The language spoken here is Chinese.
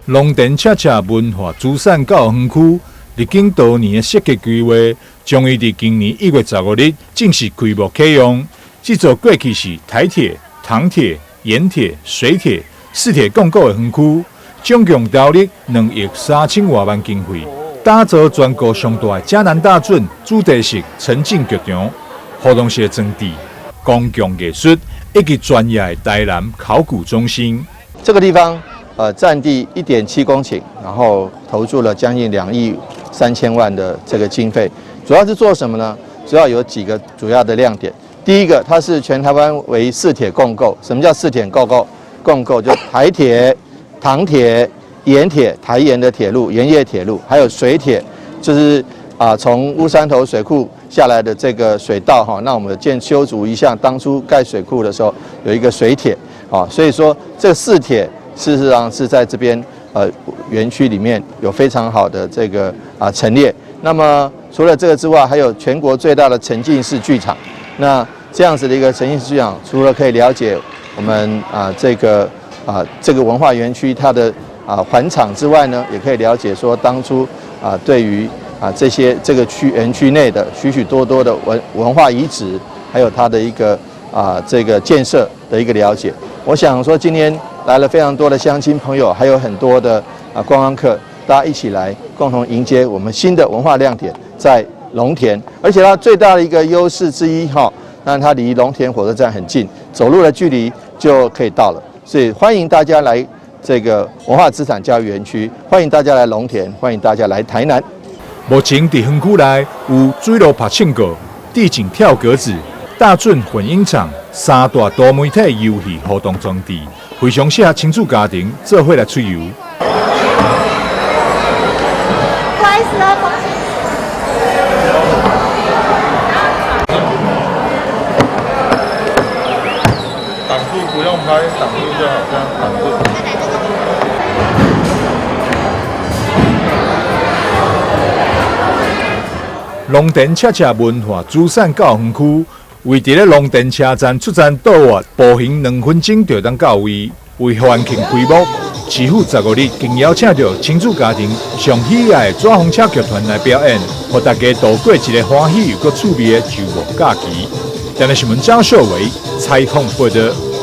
龙田恰恰文化资产教育园区历经多年的设计规划，终于伫今年1月15日正式开幕启用。这座过去是台铁、糖铁、盐铁、水铁四铁共构的园区，总共投入2亿3000多万经费，打造全国上大的嘉南大圳主题式沉浸剧场、活动式场地、公共艺术以及专业的台南考古中心。这个地方占地1.7公顷，然后投注了将近2亿3000万的这个经费，主要是做什么呢？主要有几个主要的亮点。第一个，它是全台湾为四铁共构。什么叫四铁共构？共构就台铁、糖铁、盐铁，台盐的铁路、盐业铁路，还有水铁，就是从乌山头水库下来的这个水道哈。那我们修筑一项，当初盖水库的时候有一个水铁啊，所以说这四铁事实上是在这边园区里面有非常好的这个陈列。那么除了这个之外，还有全国最大的沉浸式剧场。那这样子的一个沉浸式剧场，除了可以了解我们这个文化园区它的环场之外呢，也可以了解说当初对于这个园区内的许许多多的文化遗址，还有它的一个这个建设的一个了解。我想说今天来了非常多的乡亲朋友，还有很多的观光客，大家一起来共同迎接我们新的文化亮点在龙田，而且它最大的一个优势之一那它离龙田火车站很近，走路的距离就可以到了，所以欢迎大家来这个文化资产教育园区，欢迎大家来龙田，欢迎大家来台南。目前在园区内有水路拍庆果、地景跳格子、大圳混音场三大多媒体游戏活动场地，非常适合亲子家庭做伙来出游。不好意思啊，挡住不用拍，挡住就好，这样挡住。龙田恰恰文化资产教育园区位伫咧龙田车站出站到外步行2分钟就当到位，为欢庆开幕。市府15日更邀请到亲子家庭上喜爱的纸风车剧团来表演，让大家度过一个欢喜又趣味的周末假期。台南新闻张秀伟采访报道。